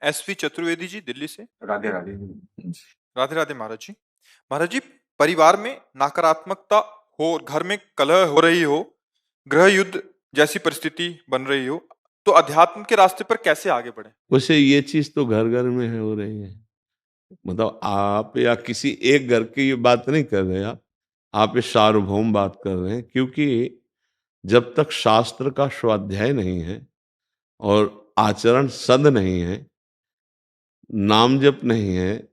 SV Chaturvedi ji Delhi से। राधे राधे। राधे राधे महाराज जी। महाराज जी, परिवार में नकारात्मकता हो और घर में कलह हो रही हो, गृह युद्ध जैसी परिस्थिति बन रही हो, तो अध्यात्म के रास्ते पर कैसे आगे बढ़े? वैसे ये चीज तो घर घर में है, हो रही है। मतलब आप या किसी एक घर की ये बात नहीं कर रहे, आप ये सार्वभौम बात कर रहे हैं। क्योंकि जब तक शास्त्र का स्वाध्याय नहीं है और आचरण सद नहीं है, नाम जप नहीं है,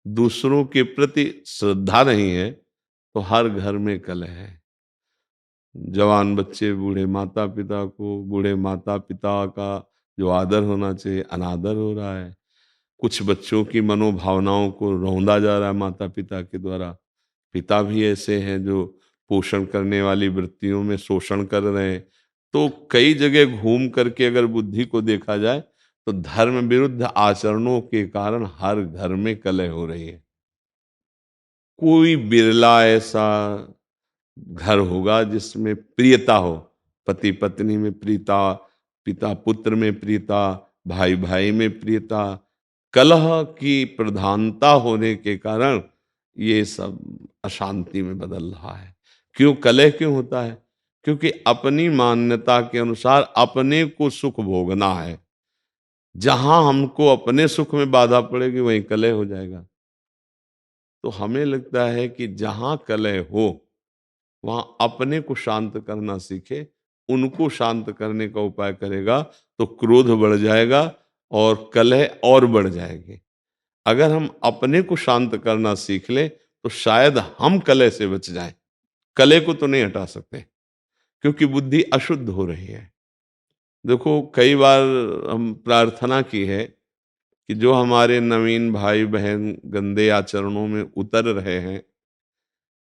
दूसरों के प्रति श्रद्धा नहीं है, तो हर घर में कलह है। जवान बच्चे बूढ़े माता पिता का जो आदर होना चाहिए अनादर हो रहा है। कुछ बच्चों की मनोभावनाओं को रौंदा जा रहा है माता पिता के द्वारा। पिता भी ऐसे हैं जो पोषण करने वाली वृत्तियों में शोषण कर रहे हैं। तो कई जगह घूम करके अगर बुद्धि को देखा जाए तो धर्म विरुद्ध आचरणों के कारण हर घर में कलह हो रही है। कोई बिरला ऐसा घर होगा जिसमें प्रियता हो, पति पत्नी में प्रियता, पिता पुत्र में प्रियता, भाई भाई में प्रियता। कलह की प्रधानता होने के कारण ये सब अशांति में बदल रहा है। क्यों कलह क्यों होता है? क्योंकि अपनी मान्यता के अनुसार अपने को सुख भोगना है। जहां हमको अपने सुख में बाधा पड़ेगी वहीं कलह हो जाएगा। तो हमें लगता है कि जहां कलह हो वहां अपने को शांत करना सीखे, उनको शांत करने का उपाय करेगा तो क्रोध बढ़ जाएगा और कलह और बढ़ जाएगी। अगर हम अपने को शांत करना सीख ले तो शायद हम कलह से बच जाएं। कलह को तो नहीं हटा सकते क्योंकि बुद्धि अशुद्ध हो रही है। देखो कई बार हम प्रार्थना की है कि जो हमारे नवीन भाई बहन गंदे आचरणों में उतर रहे हैं,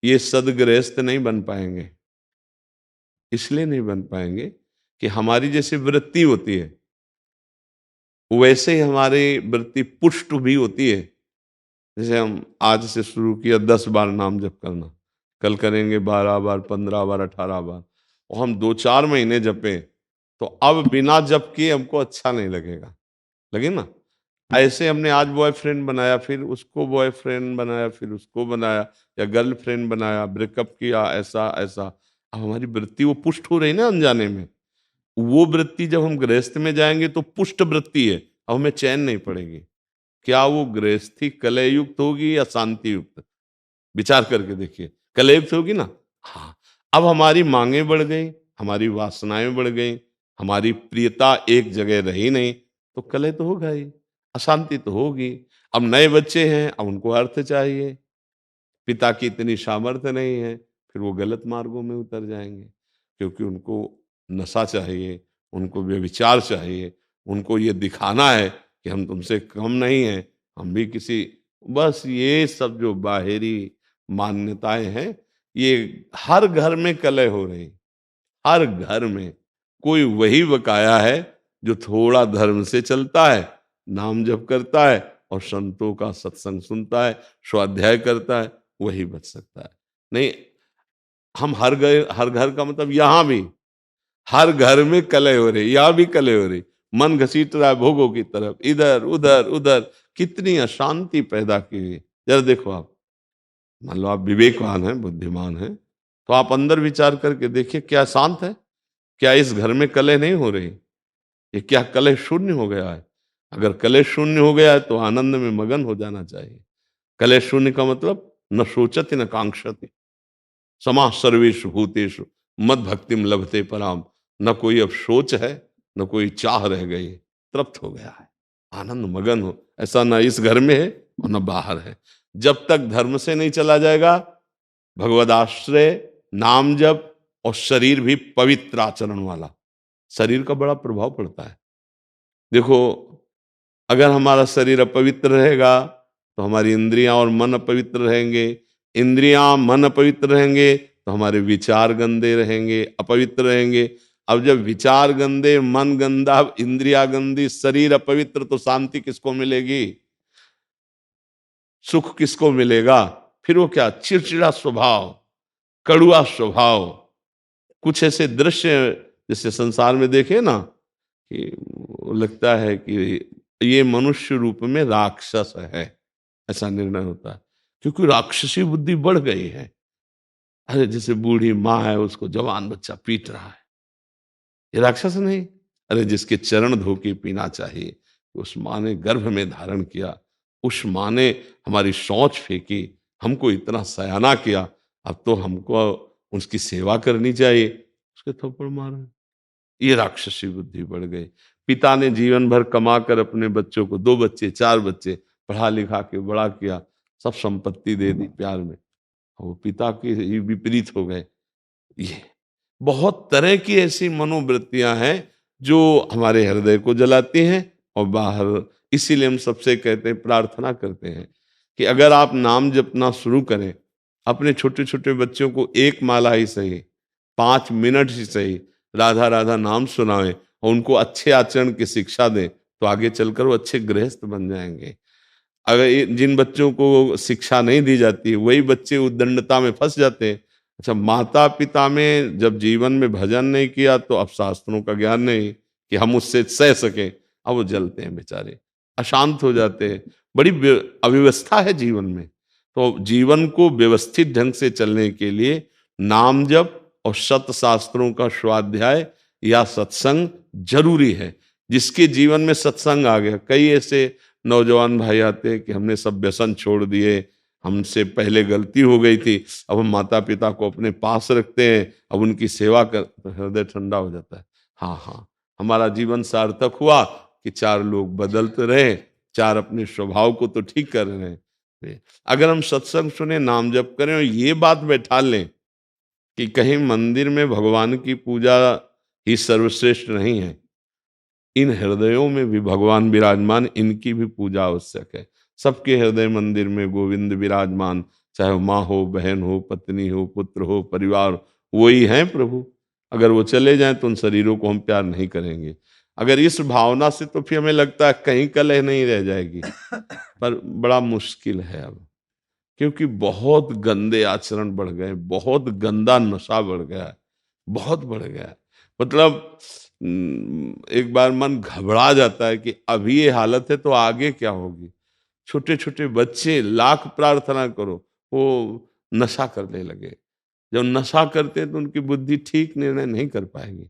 ये सदगृहस्थ नहीं बन पाएंगे। इसलिए नहीं बन पाएंगे कि हमारी जैसी वृत्ति होती है वैसे ही हमारी वृत्ति पुष्ट भी होती है। जैसे हम आज से शुरू किया 10 बार नाम जप करना, कल करेंगे 12 बार, 15 बार, 18 बार, और हम 2-4 महीने जपें तो अब बिना जप किए हमको अच्छा नहीं लगेगा। लगे ना? ऐसे हमने आज बॉयफ्रेंड बनाया, फिर उसको बॉयफ्रेंड बनाया, फिर उसको बनाया, या गर्लफ्रेंड बनाया, ब्रेकअप किया, ऐसा ऐसा। अब हमारी वृत्ति वो पुष्ट हो रही ना अनजाने में। वो वृत्ति जब हम गृहस्थ में जाएंगे तो पुष्ट वृत्ति है, अब हमें चैन नहीं पड़ेगी। क्या वो गृहस्थी कलह युक्त होगी या शांति युक्त? विचार करके देखिए, कलह युक्त होगी ना। हाँ, अब हमारी मांगे बढ़ गई, हमारी वासनाएं बढ़ गई, हमारी प्रियता एक जगह रही नहीं, तो कलह तो होगा ही, अशांति तो होगी। अब नए बच्चे हैं, अब उनको अर्थ चाहिए, पिता की इतनी सामर्थ्य नहीं है, फिर वो गलत मार्गों में उतर जाएंगे क्योंकि उनको नशा चाहिए, उनको व्यभिचार चाहिए, उनको ये दिखाना है कि हम तुमसे कम नहीं हैं, हम भी किसी। बस ये सब जो बाहरी मान्यताएं हैं, ये हर घर में कलह हो रही। हर घर में कोई वही बकाया है जो थोड़ा धर्म से चलता है, नाम जप करता है और संतों का सत्संग सुनता है, स्वाध्याय करता है, वही बच सकता है। नहीं, हम हर घर का मतलब यहां भी हर घर में कलह हो रही, यहां भी कलह हो रही। मन घसीट रहा है भोगों की तरफ, इधर उधर उधर, कितनी अशांति पैदा की हुई। जरा देखो आप, मान लो आप विवेकवान हैं, बुद्धिमान हैं, तो आप अंदर विचार करके देखिए क्या शांत है? क्या इस घर में कलह नहीं हो रही? ये क्या कलह शून्य हो गया है? अगर कलह शून्य हो गया है तो आनंद में मगन हो जाना चाहिए। कलह शून्य का मतलब न सोचति न कांक्षति, समा सर्वेषु भूतेषु मद भक्तिम लभते पराम। न कोई अब सोच है, न कोई चाह रह गई, तृप्त हो गया है, आनंद मगन हो। ऐसा न इस घर में है और न बाहर है। जब तक धर्म से नहीं चला जाएगा, भगवद आश्रय, नाम जप और शरीर भी पवित्र आचरण वाला, शरीर का बड़ा प्रभाव पड़ता है। देखो, अगर हमारा शरीर अपवित्र रहेगा तो हमारी इंद्रियां और मन अपवित्र रहेंगे, इंद्रियां मन अपवित्र रहेंगे तो हमारे विचार गंदे रहेंगे, अपवित्र रहेंगे। अब जब विचार गंदे, मन गंदा, इंद्रिया गंदी, शरीर अपवित्र, तो शांति किसको मिलेगी? सुख किसको मिलेगा? फिर वो क्या, चिड़चिड़ा स्वभाव, कड़ुआ स्वभाव। कुछ ऐसे दृश्य जैसे संसार में देखे ना कि लगता है कि ये मनुष्य रूप में राक्षस है, ऐसा निर्णय होता है, क्योंकि राक्षसी बुद्धि बढ़ गई है। अरे जैसे बूढ़ी माँ है, उसको जवान बच्चा पीट रहा है, ये राक्षस नहीं। अरे जिसके चरण धो के पीना चाहिए, उस माँ ने गर्भ में धारण किया, उस माँ ने हमारी शौच फेंकी, हमको इतना सयाना किया, अब तो हमको उसकी सेवा करनी चाहिए, उसके थप्पड़ मारे। ये राक्षसी बुद्धि बढ़ गई। पिता ने जीवन भर कमा कर अपने बच्चों को, 2 बच्चे 4 बच्चे पढ़ा लिखा के बड़ा किया, सब संपत्ति दे दी प्यार में, वो पिता के ही विपरीत हो गए। ये बहुत तरह की ऐसी मनोवृत्तियां हैं जो हमारे हृदय को जलाती हैं और बाहर। इसीलिए हम सबसे कहते हैं, प्रार्थना करते हैं कि अगर आप नाम जपना शुरू करें, अपने छोटे छोटे बच्चों को 1 माला ही सही, 5 मिनट ही सही, राधा राधा नाम सुनाएं और उनको अच्छे आचरण की शिक्षा दें, तो आगे चलकर वो अच्छे गृहस्थ बन जाएंगे। अगर जिन बच्चों को शिक्षा नहीं दी जाती, वही बच्चे उद्दंडता में फंस जाते हैं। अच्छा, माता पिता में जब जीवन में भजन नहीं किया, तो अब शास्त्रों का ज्ञान नहीं कि हम उससे सह सकें, अब वो जलते हैं बेचारे, अशांत हो जाते हैं। बड़ी अव्यवस्था है जीवन में। तो जीवन को व्यवस्थित ढंग से चलने के लिए नाम जप और सत शास्त्रों का स्वाध्याय या सत्संग जरूरी है। जिसके जीवन में सत्संग आ गया, कई ऐसे नौजवान भाई आते हैं कि हमने सब व्यसन छोड़ दिए, हमसे पहले गलती हो गई थी, अब हम माता पिता को अपने पास रखते हैं, अब उनकी सेवा कर, तो हृदय ठंडा हो जाता है। हाँ हाँ, हमारा जीवन सार्थक हुआ कि 4 लोग बदलते रहे, 4 अपने स्वभाव को तो ठीक कर रहे हैं। अगर हम सत्संग सुने, नाम जप करें और ये बात बैठा लें कि कहीं मंदिर में भगवान की पूजा ही सर्वश्रेष्ठ नहीं है, इन हृदयों में भी भगवान विराजमान, इनकी भी पूजा आवश्यक है। सबके हृदय मंदिर में गोविंद विराजमान, चाहे वो माँ हो, बहन हो, पत्नी हो, पुत्र हो, परिवार हो, वही हैं प्रभु। अगर वो चले जाएं तो उन शरीरों को हम प्यार नहीं करेंगे। अगर इस भावना से, तो फिर हमें लगता है कहीं कलह नहीं रह जाएगी, पर बड़ा मुश्किल है अब, क्योंकि बहुत गंदे आचरण बढ़ गए, बहुत गंदा नशा बढ़ गया है, बहुत बढ़ गया है। मतलब एक बार मन घबरा जाता है कि अभी ये हालत है तो आगे क्या होगी। छोटे छोटे बच्चे, लाख प्रार्थना करो, वो नशा करने लगे। जब नशा करते हैं तो उनकी बुद्धि ठीक निर्णय नहीं कर पाएगी।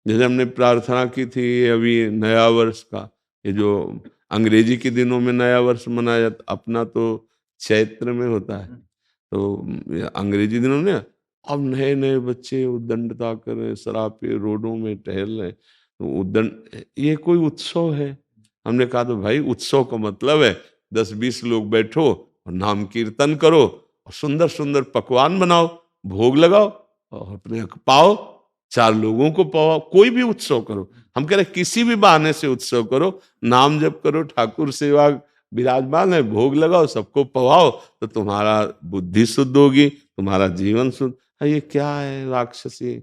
जैसे हमने प्रार्थना की थी अभी नया वर्ष का, ये जो अंग्रेजी के दिनों में नया वर्ष मनाया जाता, अपना तो चैत्र में होता है, तो ये अंग्रेजी दिनों में अब नए नए बच्चे उद्दंडता कर रहे, शराब पे रोडों में टहल रहे, तो उद्दंड, ये कोई उत्सव है? हमने कहा तो भाई उत्सव का मतलब है 10-20 लोग बैठो और नाम कीर्तन करो और सुंदर सुंदर पकवान बनाओ, भोग लगाओ और अपने पाओ, 4 लोगों को पाओ, कोई भी उत्सव करो। हम कह रहे किसी भी बहाने से उत्सव करो, नाम जप करो, ठाकुर सेवा विराजमान है, भोग लगाओ, सबको पवाओ, तो तुम्हारा बुद्धि शुद्ध होगी, तुम्हारा जीवन शुद्ध। ये क्या है, राक्षसी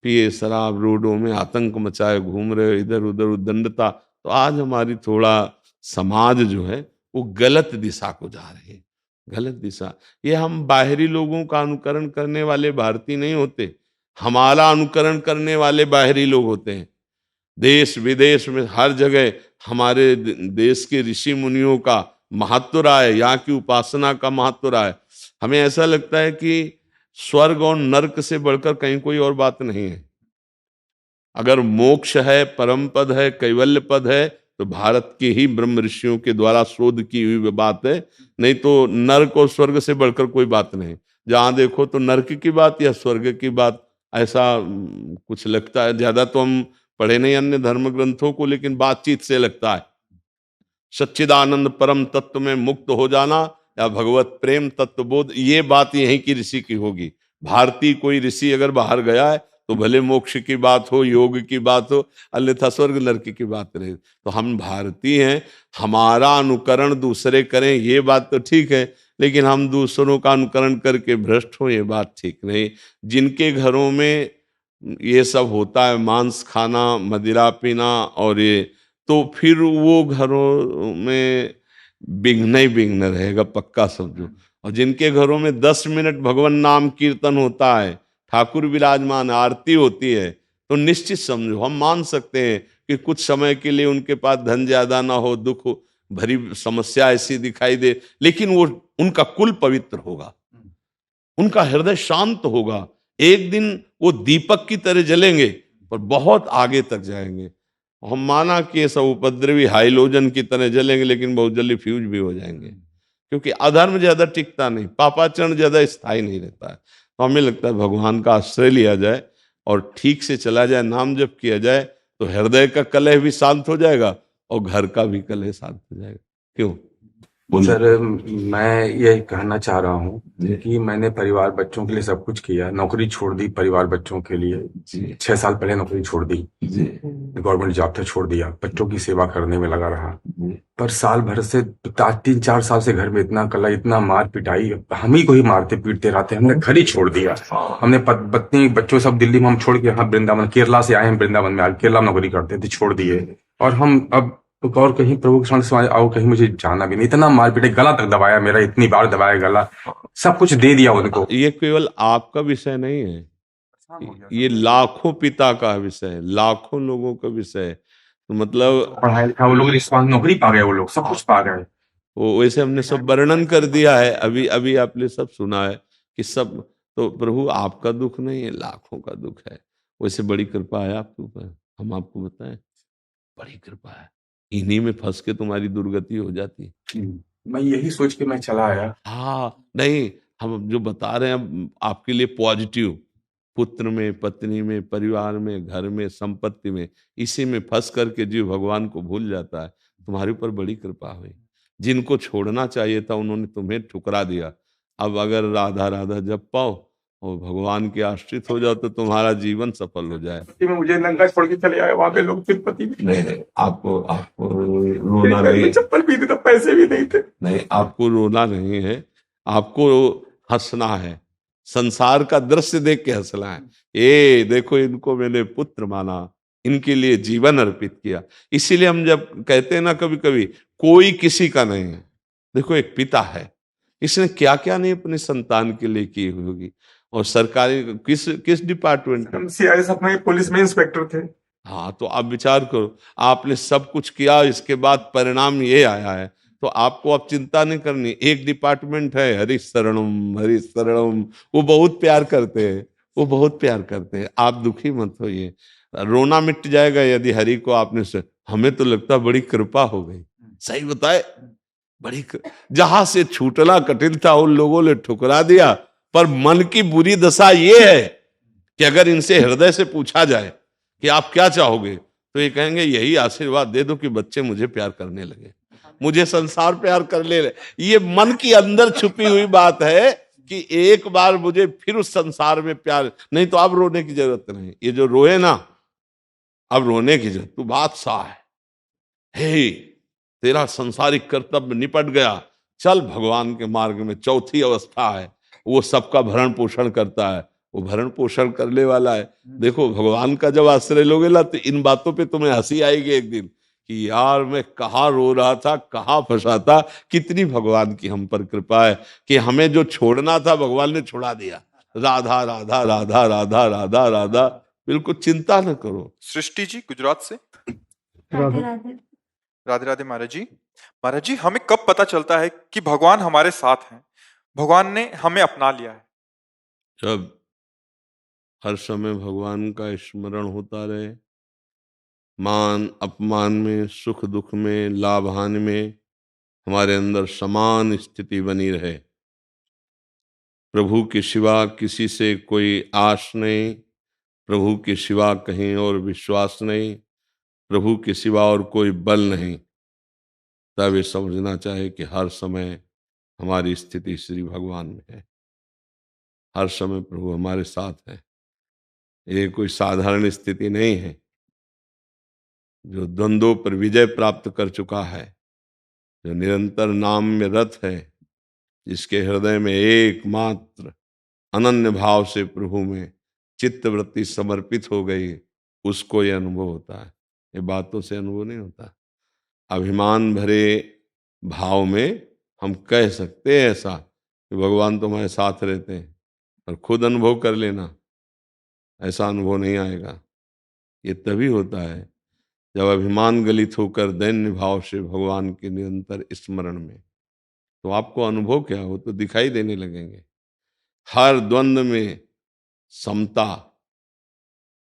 पिए शराब, रोडों में आतंक मचाए घूम रहे हो, इधर उधर उद्दंडता। तो आज हमारी थोड़ा समाज जो है वो गलत दिशा को जा रही है, गलत दिशा। ये हम बाहरी लोगों का अनुकरण करने वाले भारतीय नहीं होते, हमारा अनुकरण करने वाले बाहरी लोग होते हैं। देश विदेश में हर जगह हमारे देश के ऋषि मुनियों का महत्व रहा है, यहाँ की उपासना का महत्व रहा है। हमें ऐसा लगता है कि स्वर्ग और नरक से बढ़कर कहीं कोई और बात नहीं है। अगर मोक्ष है, परम पद है, कैवल्य पद है, तो भारत के ही ब्रह्म ऋषियों के द्वारा शोध की हुई बात है। नहीं तो नरक और स्वर्ग से बढ़कर कोई बात नहीं। जहां देखो तो नरक की बात या स्वर्ग की बात, ऐसा कुछ लगता है। ज्यादा तो हम पढ़े नहीं अन्य धर्म ग्रंथों को, लेकिन बातचीत से लगता है सच्चिदानंद परम तत्व में मुक्त हो जाना या भगवत प्रेम तत्व बोध, ये बात यहीं की ऋषि की होगी। भारतीय कोई ऋषि अगर बाहर गया है तो भले मोक्ष की बात हो, योग की बात हो, अन्यथा स्वर्ग नरक की बात रहे। तो हम भारतीय हैं, हमारा अनुकरण दूसरे करें ये बात तो ठीक है, लेकिन हम दूसरों का अनुकरण करके भ्रष्ट हो, ये बात ठीक नहीं। जिनके घरों में ये सब होता है, मांस खाना, मदिरा पीना और ये, तो फिर वो घरों में विघ्न ही विघ्न रहेगा, पक्का समझो। और जिनके घरों में 10 मिनट भगवान नाम कीर्तन होता है, ठाकुर विराजमान, आरती होती है, तो निश्चित समझो हम मान सकते हैं कि कुछ समय के लिए उनके पास धन ज्यादा ना हो, दुख भरी समस्या ऐसी दिखाई दे, लेकिन वो उनका कुल पवित्र होगा, उनका हृदय शांत होगा। एक दिन वो दीपक की तरह जलेंगे पर बहुत आगे तक जाएंगे। हम माना कि ये सब उपद्रवी हाइलोजन की तरह जलेंगे, लेकिन बहुत जल्दी फ्यूज भी हो जाएंगे, क्योंकि अधर्म ज्यादा टिकता नहीं, पापाचरण ज्यादा स्थायी नहीं रहता है। तो हमें लगता है भगवान का आश्रय लिया जाए और ठीक से चला जाए, नाम जप किया जाए, तो हृदय का कलह भी शांत हो जाएगा और घर का भी कलह शांत हो जाएगा। क्यों बोलिए। सर, मैं ये कहना चाह रहा हूँ कि मैंने परिवार बच्चों के लिए सब कुछ किया, नौकरी छोड़ दी परिवार बच्चों के लिए। जी 6 साल पहले नौकरी छोड़ दी, जी गवर्नमेंट जॉब था, छोड़ दिया, बच्चों की सेवा करने में लगा रहा। जी पर साल भर से 3-4 साल से घर में इतना कला, इतना मार पिटाई, हम ही को ही मारते पीटते रहते, हमने घर ही छोड़ दिया। हमने पत्नी बच्चों सब दिल्ली में हम छोड़ के, हाँ वृंदावन, केरला से आए हैं, वृंदावन में, आज केरला में नौकरी करते थे, छोड़ दिए। और हम अब और कहीं प्रभु के सामने और कहीं मुझे जाना भी नहीं, इतना मार पीटे, गला तक दबाया मेरा, इतनी बार दबाया गला, सब कुछ दे दिया उनको। ये केवल आपका विषय नहीं है, ये लाखों पिता का विषय है, लाखों लोगों का विषय है। तो मतलब पढ़ाया लिखा वो लोग, रिस्पॉन्स, नौकरी पा गए वो लोग, सब कुछ पा गए। वो वैसे हमने सब वर्णन कर दिया है, अभी अभी आपने सब सुना है कि सब। तो प्रभु आपका दुख नहीं है, लाखों का दुख है। वैसे बड़ी कृपा है आपके ऊपर, हम आपको बताएं, बड़ी कृपा है। इन्हीं में फंस के तुम्हारी दुर्गति हो जाती है। मैं यही सोच के मैं चला आया। हाँ नहीं, हम जो बता रहे हैं आपके लिए पॉजिटिव, पुत्र में, पत्नी में, परिवार में, घर में, संपत्ति में, इसी में फंस करके जीव भगवान को भूल जाता है। तुम्हारे ऊपर बड़ी कृपा हुई, जिनको छोड़ना चाहिए था उन्होंने तुम्हें ठुकरा दिया। अब अगर राधा राधा जप पाओ और भगवान के आश्रित हो जाओ तो तुम्हारा जीवन सफल हो जाए। में मुझे नंगा छोड़ के चले आए वहां पे लोग, तिरुपति में। नहीं, आपको आपको रोना नहीं, चप्पल भी थे, पैसे भी नहीं थे। नहीं आपको रोना नहीं है, आपको हंसना है, संसार का दृश्य देख के हंसना है। ये देखो, इनको मैंने पुत्र माना, इनके लिए जीवन अर्पित किया। इसीलिए हम जब कहते हैं ना कभी कभी, कोई किसी का नहीं है, देखो एक पिता है, इसने क्या क्या नहीं अपने संतान के लिए की होगी। और सरकारी किस किस डिपार्टमेंट में, CIS अपने पुलिस में इंस्पेक्टर थे। हाँ तो आप विचार करो, आपने सब कुछ किया, इसके बाद परिणाम ये आया है, तो आपको अब चिंता नहीं करनी। एक डिपार्टमेंट है हरि शरणम, हरि शरणम, वो बहुत प्यार करते हैं, वो बहुत प्यार करते हैं। आप दुखी मत होइए, रोना मिट जाएगा यदि हरि को आपने से। हमें तो लगता है बड़ी कृपा हो गई, सही बताए, जहां से छूटना कठिन था उन लोगों ने ठुकरा दिया। पर मन की बुरी दशा ये है कि अगर इनसे हृदय से पूछा जाए कि आप क्या चाहोगे, तो ये कहेंगे यही आशीर्वाद दे दो कि बच्चे मुझे प्यार करने लगे, मुझे संसार प्यार कर ले। ये मन की अंदर छुपी हुई बात है कि एक बार मुझे फिर उस संसार में प्यार, नहीं तो अब रोने की जरूरत नहीं। ये जो रोए ना, अब रोने की जरूरत, तू बादशाह है, हे तेरा संसारिक कर्तव्य निपट गया, चल भगवान के मार्ग में। चौथी अवस्था है, वो सबका भरण पोषण करता है, वो भरण पोषण करने वाला है। देखो भगवान का जब आश्रय लोगे ना, तो इन बातों पे तुम्हें हंसी आएगी एक दिन कि यार मैं कहाँ रो रहा था, कहाँ फंसा था। कितनी भगवान की हम पर कृपा है कि हमें जो छोड़ना था भगवान ने छोड़ा दिया। राधा राधा राधा राधा राधा राधा, बिल्कुल चिंता न करो। सृष्टि जी गुजरात से। राधे राधे। राधे राधे महाराज जी। महाराज जी, हमें कब पता चलता है कि भगवान हमारे साथ हैं, भगवान ने हमें अपना लिया है? जब हर समय भगवान का स्मरण होता रहे, मान अपमान में, सुख दुख में, लाभ हानि में हमारे अंदर समान स्थिति बनी रहे। प्रभु के सिवा किसी से कोई आस नहीं, प्रभु के सिवा कहीं और विश्वास नहीं, प्रभु के सिवा और कोई बल नहीं, तब ये समझना चाहिए कि हर समय हमारी स्थिति श्री भगवान में है। हर समय प्रभु हमारे साथ है। ये कोई साधारण स्थिति नहीं है। जो द्वंद्वों पर विजय प्राप्त कर चुका है, जो निरंतर नाम में रत है, जिसके हृदय में एकमात्र अनन्य भाव से प्रभु में चित्त वृत्ति समर्पित हो गई, उसको यह अनुभव होता है। ये बातों से अनुभव नहीं होता। अभिमान भरे भाव में हम कह सकते हैं ऐसा कि भगवान तुम्हारे साथ रहते हैं, और खुद अनुभव कर लेना, ऐसा अनुभव नहीं आएगा। ये तभी होता है जब अभिमान गलित होकर दैन्य भाव से भगवान के निरंतर स्मरण में, तो आपको अनुभव क्या हो, तो दिखाई देने लगेंगे। हर द्वंद्व में समता,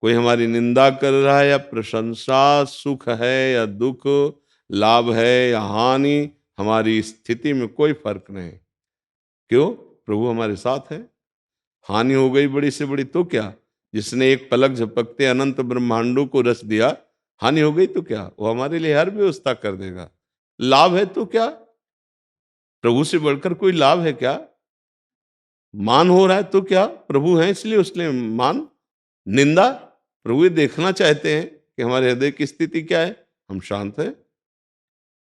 कोई हमारी निंदा कर रहा है या प्रशंसा, सुख है या दुख, लाभ है या हानि, हमारी स्थिति में कोई फर्क नहीं। क्यों? प्रभु हमारे साथ है। हानि हो गई बड़ी से बड़ी तो क्या, जिसने एक पलक झपकते अनंत ब्रह्मांडों को रच दिया, हानि हो गई तो क्या, वो हमारे लिए हर व्यवस्था कर देगा। लाभ है तो क्या, प्रभु से बढ़कर कोई लाभ है क्या? मान हो रहा है तो क्या, प्रभु है इसलिए उसने मान। निंदा, प्रभु ये देखना चाहते हैं कि हमारे हृदय की स्थिति क्या है, हम शांत है।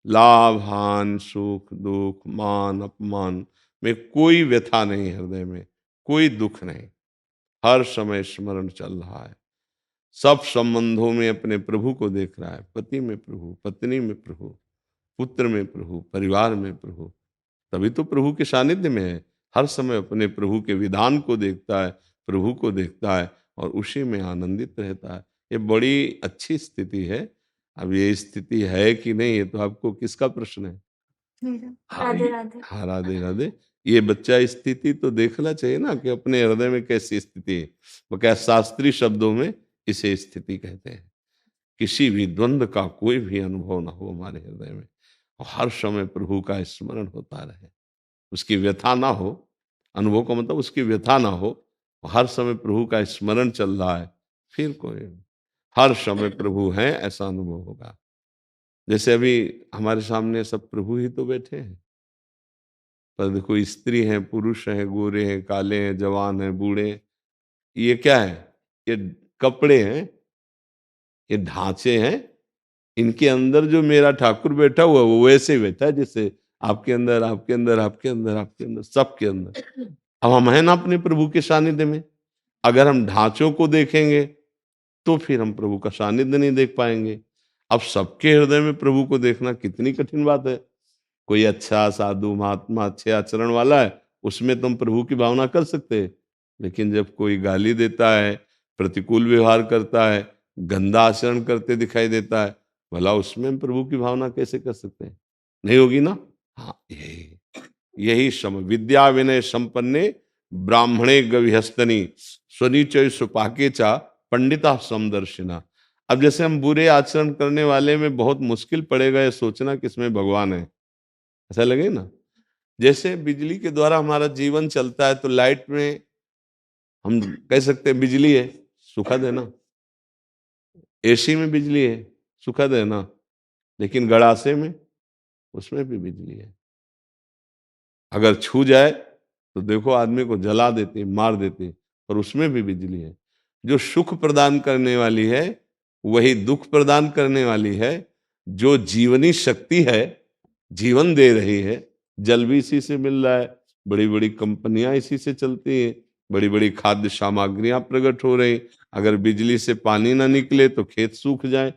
लाभ हान, सुख दुख, मान अपमान में कोई व्यथा नहीं, हृदय में कोई दुख नहीं, हर समय स्मरण चल रहा है। सब संबंधों में अपने प्रभु को देख रहा है, पति में प्रभु, पत्नी में प्रभु, पुत्र में प्रभु, परिवार में प्रभु। तभी तो प्रभु के सानिध्य में है। हर समय अपने प्रभु के विधान को देखता है, प्रभु को देखता है और उसी में आनंदित रहता है। ये बड़ी अच्छी स्थिति है। अब ये स्थिति है कि नहीं, ये तो आपको किसका प्रश्न है? मेरा। राधे राधे। हाँ, राधे राधे। ये बच्चा स्थिति तो देखना चाहिए ना कि अपने हृदय में कैसी स्थिति है। वो क्या, शास्त्रीय शब्दों में इसे स्थिति कहते हैं। किसी भी द्वंद्व का कोई भी अनुभव ना हो हमारे हृदय में, और हर समय प्रभु का स्मरण होता रहे, उसकी व्यथा ना हो। अनुभव का मतलब उसकी व्यथा ना हो, हर समय प्रभु का स्मरण चल रहा है, फिर कोई हर समय प्रभु है ऐसा अनुभव होगा। जैसे अभी हमारे सामने सब प्रभु ही तो बैठे हैं, पर देखो स्त्री हैं, पुरुष हैं, गोरे हैं, काले हैं, जवान हैं, बूढ़े हैं, ये क्या है? ये कपड़े हैं, ये ढांचे हैं। इनके अंदर जो मेरा ठाकुर बैठा हुआ है वो वैसे ही बैठा है जैसे आपके अंदर, आपके अंदर, आपके अंदर, आपके अंदर, सबके अंदर। अब हम हैं ना अपने प्रभु के सानिध्य में। अगर हम ढांचों को देखेंगे तो फिर हम प्रभु का सानिध्य नहीं देख पाएंगे। अब सबके हृदय में प्रभु को देखना कितनी कठिन बात है। कोई अच्छा साधु महात्मा अच्छे आचरण वाला है, उसमें तुम प्रभु की भावना कर सकते हैं। लेकिन जब कोई गाली देता है, प्रतिकूल व्यवहार करता है, गंदा आचरण करते दिखाई देता है, भला उसमें हम प्रभु की भावना कैसे कर सकते हैं? नहीं होगी ना। हाँ, यही यही सम विद्या विनय संपन्ने ब्राह्मणे गविहस्तनी स्वनिचय सुपाके चा पंडिता समदर्शिना। अब जैसे हम बुरे आचरण करने वाले में बहुत मुश्किल पड़ेगा ये सोचना कि इसमें भगवान है, ऐसा लगे ना। जैसे बिजली के द्वारा हमारा जीवन चलता है, तो लाइट में हम कह सकते हैं बिजली है, सुखद है ना। एसी में बिजली है, सुखद है ना। लेकिन गड़ासे में, उसमें भी बिजली है। अगर छू जाए तो देखो आदमी को जला देती, मार देती, पर उसमें भी बिजली है। जो सुख प्रदान करने वाली है वही दुख प्रदान करने वाली है। जो जीवनी शक्ति है, जीवन दे रही है, जल भी इसी से मिल रहा है, बड़ी बड़ी कंपनियां इसी से चलती हैं, बड़ी बड़ी खाद्य सामग्रियां प्रकट हो रही। अगर बिजली से पानी ना निकले तो खेत सूख जाए,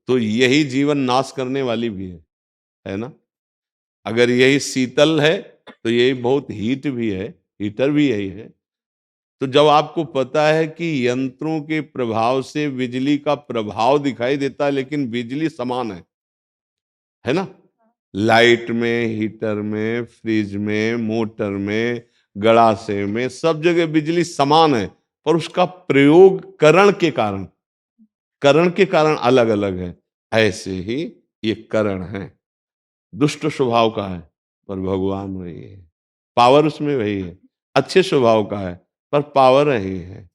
तो यही जीवन नाश करने वाली भी है ना। अगर यही शीतल है तो यही बहुत हीट भी है, हीटर भी यही है। तो जब आपको पता है कि यंत्रों के प्रभाव से बिजली का प्रभाव दिखाई देता है, लेकिन बिजली समान है ना। लाइट में, हीटर में, फ्रिज में, मोटर में, गड़ासे में, सब जगह बिजली समान है, पर उसका प्रयोग करण के कारण अलग अलग है। ऐसे ही ये करण है, दुष्ट स्वभाव का है पर भगवान वही है, पावर उसमें वही है। अच्छे स्वभाव का है पर पावर वही है।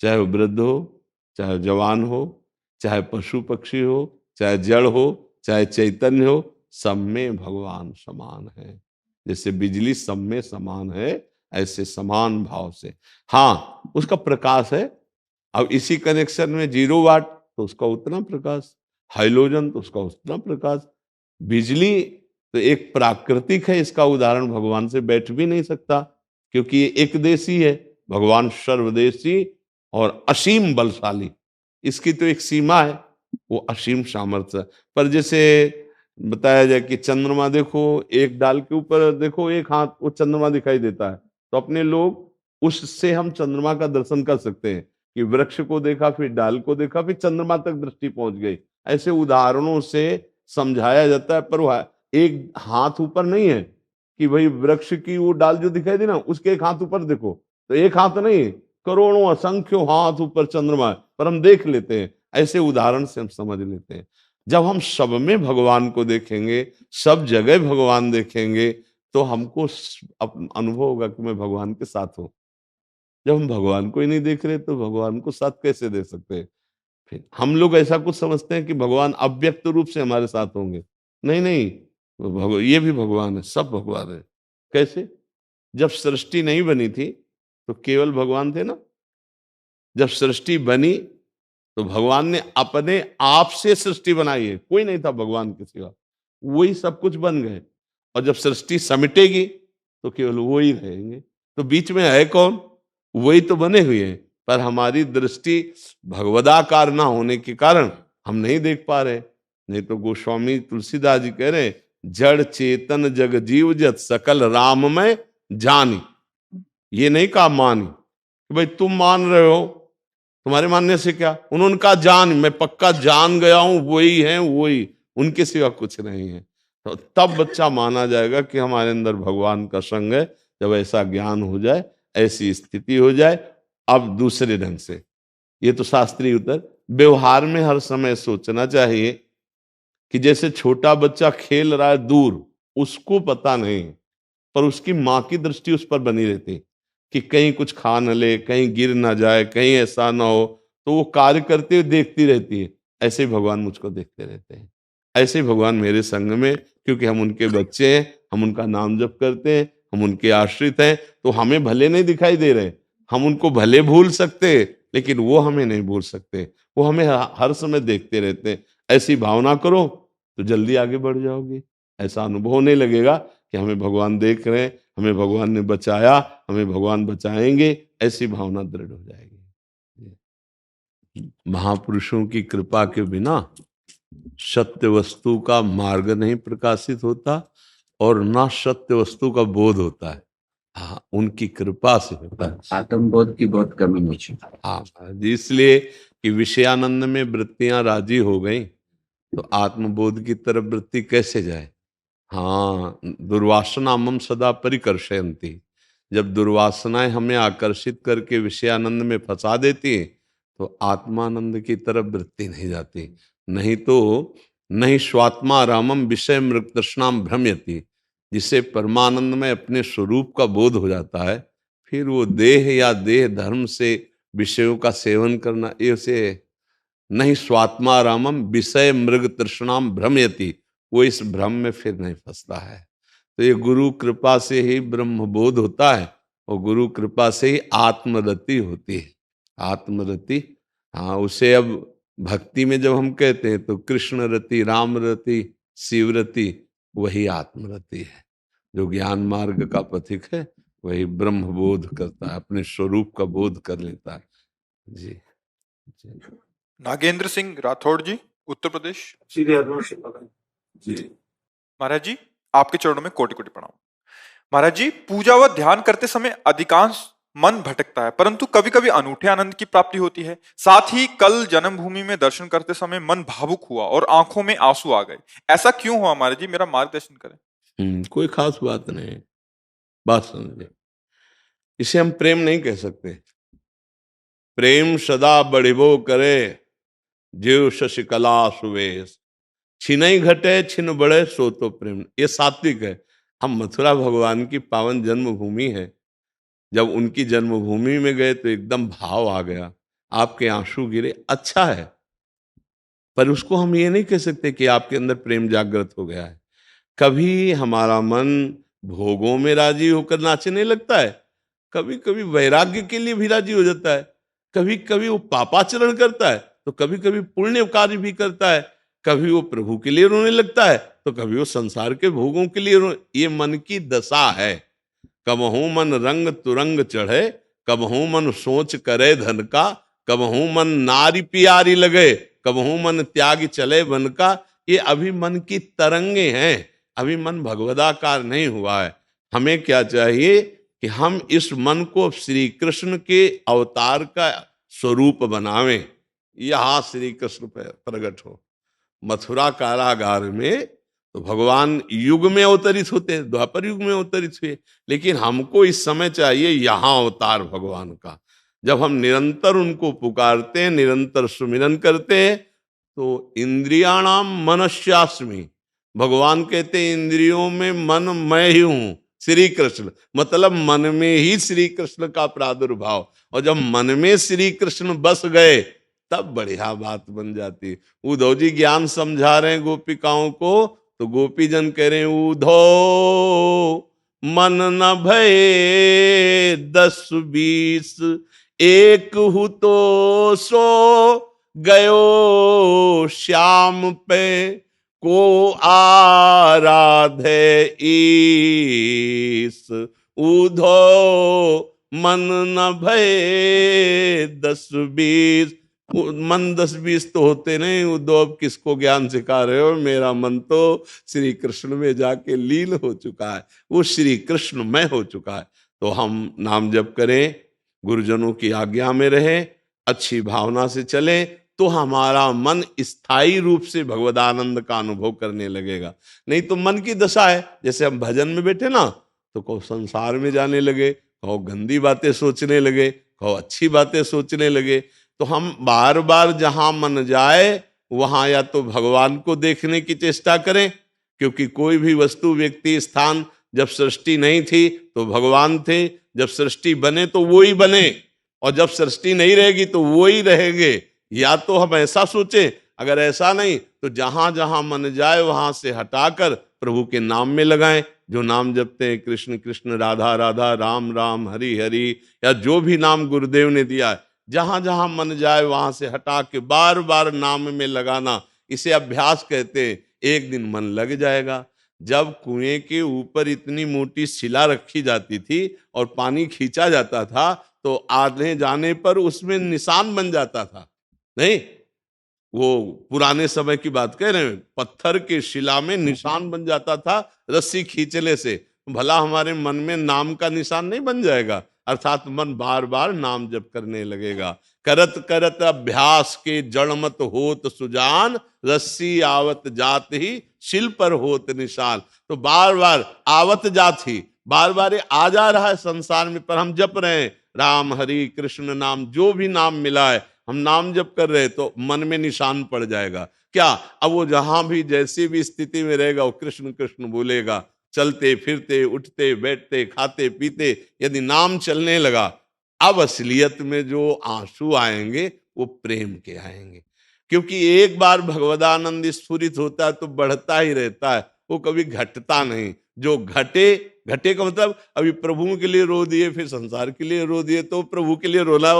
चाहे वो वृद्ध हो, चाहे जवान हो, चाहे पशु पक्षी हो, चाहे जड़ हो, चाहे चैतन्य हो, सब में भगवान समान है। जैसे बिजली सब में समान है, ऐसे समान भाव से। हाँ, उसका प्रकाश है। अब इसी कनेक्शन में 0 वाट तो उसका उतना प्रकाश, हाइलोजन तो उसका उतना प्रकाश। बिजली तो एक प्राकृतिक है, इसका उदाहरण भगवान से बैठ भी नहीं सकता, क्योंकि ये एक देशी है। भगवान सर्वदेशी और असीम बलशाली, इसकी तो एक सीमा है, वो असीम सामर्थ्य। पर जैसे बताया जाए कि चंद्रमा देखो, एक डाल के ऊपर देखो, एक हाथ वो चंद्रमा दिखाई देता है, तो अपने लोग उससे हम चंद्रमा का दर्शन कर सकते हैं कि वृक्ष को देखा, फिर डाल को देखा, फिर चंद्रमा तक दृष्टि पहुंच गई। ऐसे उदाहरणों से समझाया जाता है। पर वह एक हाथ ऊपर नहीं है कि भाई वृक्ष की वो डाल जो दिखाई दी ना, उसके एक हाथ ऊपर देखो, तो एक हाथ नहीं, करोड़ों असंख्यों हाथ ऊपर चंद्रमा है, पर हम देख लेते हैं। ऐसे उदाहरण से हम समझ लेते हैं। जब हम सब में भगवान को देखेंगे, सब जगह भगवान देखेंगे, तो हमको अनुभव होगा कि मैं भगवान के साथ हूं। जब हम भगवान को ही नहीं देख रहे तो भगवान को साथ कैसे दे सकते हैं? फिर हम लोग ऐसा कुछ समझते हैं कि भगवान अव्यक्त रूप से हमारे साथ होंगे। नहीं नहीं, ये भी भगवान है, सब भगवान है। कैसे? जब सृष्टि नहीं बनी थी तो केवल भगवान थे ना। जब सृष्टि बनी तो भगवान ने अपने आप से सृष्टि बनाई है, कोई नहीं था भगवान के सिवा, वही सब कुछ बन गए। और जब सृष्टि समिटेगी तो केवल वो ही रहेंगे। तो बीच में है कौन? वही तो बने हुए हैं, पर हमारी दृष्टि भगवदाकार ना होने के कारण हम नहीं देख पा रहे। नहीं तो गोस्वामी तुलसीदास जी कह रहे, जड़ चेतन जग जीव जत सकल राममय जानी। ये नहीं कहा मानी कि भाई तुम मान रहे हो, तुम्हारे मानने से क्या। उन्होंने कहा जान, मैं पक्का जान गया हूं, वही है, वही, उनके सिवा कुछ नहीं है। तो तब बच्चा माना जाएगा कि हमारे अंदर भगवान का संग है। जब ऐसा ज्ञान हो जाए, ऐसी स्थिति हो जाए, अब दूसरे ढंग से, ये तो शास्त्रीय उत्तर। व्यवहार में हर समय सोचना चाहिए कि जैसे छोटा बच्चा खेल रहा है दूर, उसको पता नहीं, पर उसकी माँ की दृष्टि उस पर बनी रहती कि कहीं कुछ खा न ले, कहीं गिर ना जाए, कहीं ऐसा ना हो, तो वो कार्य करते हुए देखती रहती है। ऐसे ही भगवान मुझको देखते रहते हैं। ऐसे ही भगवान मेरे संग में, क्योंकि हम उनके बच्चे हैं, हम उनका नाम जप करते हैं, हम उनके आश्रित हैं, तो हमें भले नहीं दिखाई दे रहे, हम उनको भले भूल सकते, लेकिन वो हमें नहीं भूल सकते। वो हमें हर समय देखते रहते हैं। ऐसी भावना करो तो जल्दी आगे बढ़ जाओगे। ऐसा अनुभव होने लगेगा कि हमें भगवान देख रहे हैं, हमें भगवान ने बचाया, हमें भगवान बचाएंगे, ऐसी भावना दृढ़ हो जाएगी। महापुरुषों की कृपा के बिना सत्य वस्तु का मार्ग नहीं प्रकाशित होता और ना सत्य वस्तु का बोध होता है। हाँ, उनकी कृपा से होता है। आत्मबोध की बहुत कमी मुझे। हाँ, इसलिए कि विषयानंद में वृत्तियां राजी हो गई तो आत्मबोध की तरफ वृत्ति कैसे जाए। हाँ, दुर्वासना मम सदा परिकर्षयन्ति। जब दुर्वासनाएं हमें आकर्षित करके विषयानंद में फंसा देती हैं तो आत्मानंद की तरफ वृत्ति नहीं जाती। नहीं तो नहीं स्वात्मा रामम विषय मृग तृष्णाम भ्रमयति। जिसे परमानंद में अपने स्वरूप का बोध हो जाता है, फिर वो देह या देह धर्म से विषयों का सेवन करना, ये उसे नहीं स्वात्मा रामम विषय मृग तृष्णाम भ्रमयति, वो इस भ्रम में फिर नहीं फंसता है। तो ये गुरु कृपा से ही ब्रह्म बोध होता है और गुरु कृपा से ही आत्मरति होती है। आत्मरति, हाँ, उसे अब भक्ति में जब हम कहते हैं तो कृष्ण रति, राम रति, शिव रति, वही आत्मरति है। जो ज्ञान मार्ग का पथिक है वही ब्रह्म बोध करता है, अपने स्वरूप का बोध कर लेता है। जी, जी। नागेंद्र सिंह राठौड़ जी, उत्तर प्रदेश। जी। महाराज जी, आपके चरणों में कोटि कोटि प्रणाम। महाराज जी, पूजा व ध्यान करते समय अधिकांश मन भटकता है, परंतु कभी कभी अनूठे आनंद की प्राप्ति होती है। साथ ही कल जन्मभूमि में दर्शन करते समय मन भावुक हुआ और आंखों में आंसू आ गए। ऐसा क्यों हुआ महाराज जी? मेरा मार्गदर्शन करें। कोई खास बात नहीं, बात समझे। इसे हम प्रेम नहीं कह सकते। प्रेम सदा बढ़िबो करे, जीव शशिकला सुवेश, छिनई घटे छिन बढ़े सो तो प्रेम। ये सात्विक है। हम मथुरा भगवान की पावन जन्मभूमि है, जब उनकी जन्मभूमि में गए तो एकदम भाव आ गया, आपके आंसू गिरे, अच्छा है। पर उसको हम ये नहीं कह सकते कि आपके अंदर प्रेम जागृत हो गया है। कभी हमारा मन भोगों में राजी होकर नाचने लगता है, कभी कभी वैराग्य के लिए भी राजी हो जाता है, कभी कभी वो पापाचरण करता है, तो कभी कभी पुण्य कार्य भी करता है, कभी वो प्रभु के लिए रोने लगता है, तो कभी वो संसार के भोगों के लिए ये मन की दशा है। कबहू मन रंग तुरंग चढ़े, कबहू मन सोच करे धन का, कबहू मन नारी प्यारी लगे, कबहू मन त्याग चले बन का। ये अभी मन की तरंगे हैं, अभी मन भगवदाकार नहीं हुआ है। हमें क्या चाहिए कि हम इस मन को श्री कृष्ण के अवतार का स्वरूप बनावें, यहाँ श्री कृष्ण प्रकट हो। मथुरा कारागार में तो भगवान युग में अवतरित होते हैं, द्वापर युग में अवतरित हुए, लेकिन हमको इस समय चाहिए यहाँ अवतार भगवान का। जब हम निरंतर उनको पुकारते हैं, निरंतर सुमिरन करते हैं, तो इंद्रियाणाम मनस्यास्मि, भगवान कहते हैं इंद्रियों में मन मैं ही हूं, श्री कृष्ण, मतलब मन में ही श्री कृष्ण का प्रादुर्भाव। और जब मन में श्री कृष्ण बस गए तब बढ़िया बात बन जाती। उद्धव जी ज्ञान समझा रहे हैं गोपिकाओं को, तो गोपीजन कह रहे हैं उद्धव मन न भये 10-20, एक हु तो सो गयो श्याम पे, को आराधे ईस। उद्धव मन न भये 10-20, मन 10-20 तो होते नहीं। उद्धव अब किसको ज्ञान सिखा रहे हो, मेरा मन तो श्री कृष्ण में जाके लीन हो चुका है, वो श्री कृष्ण में हो चुका है। तो हम नाम जप करें, गुरुजनों की आज्ञा में रहें, अच्छी भावना से चलें, तो हमारा मन स्थायी रूप से भगवदानंद का अनुभव करने लगेगा। नहीं तो मन की दशा है, जैसे हम भजन में बैठे ना, तो कहो संसार में जाने लगे, कहो गंदी बातें सोचने लगे, कहो अच्छी बातें सोचने लगे। तो हम बार बार जहां मन जाए वहां या तो भगवान को देखने की चेष्टा करें, क्योंकि कोई भी वस्तु, व्यक्ति, स्थान जब सृष्टि नहीं थी तो भगवान थे, जब सृष्टि बने तो वो ही बने, और जब सृष्टि नहीं रहेगी तो वो ही रहेंगे। या तो हम ऐसा सोचें, अगर ऐसा नहीं तो जहां जहां मन जाए वहां से हटाकर प्रभु के नाम में लगाएं। जो नाम जपते हैं, कृष्ण कृष्ण राधा राधा, राम राम हरि हरि, या जो भी नाम गुरुदेव ने दिया है, जहां जहां मन जाए वहां से हटा के बार बार नाम में लगाना, इसे अभ्यास कहते हैं। एक दिन मन लग जाएगा। जब कुएं के ऊपर इतनी मोटी शिला रखी जाती थी और पानी खींचा जाता था, तो आने जाने पर उसमें निशान बन जाता था। नहीं, वो पुराने समय की बात कह रहे हैं, पत्थर के शिला में निशान बन जाता था रस्सी खींचने से। भला हमारे मन में नाम का निशान नहीं बन जाएगा? अर्थात मन बार बार नाम जप करने लगेगा। करत करत अभ्यास के जड़ मत होत सुजान, रस्सी आवत जात ही शिल पर होत निशान। तो बार बार आवत जात ही, बार बार आ जा रहा है संसार में, पर हम जप रहे हैं राम हरि कृष्ण नाम, जो भी नाम मिला है हम नाम जप कर रहे, तो मन में निशान पड़ जाएगा। क्या अब वो जहां भी जैसी भी स्थिति में रहेगा वो कृष्ण कृष्ण बोलेगा। चलते फिरते, उठते बैठते, खाते पीते, यदि नाम चलने लगा, अब असलियत में जो आंसू आएंगे वो प्रेम के आएंगे। क्योंकि एक बार भगवदानंद स्फुरित होता है तो बढ़ता ही रहता है, वो कभी घटता नहीं। जो घटे, घटे का मतलब अभी प्रभु के लिए रो दिए फिर संसार के लिए रो दिए, तो प्रभु के लिए रोना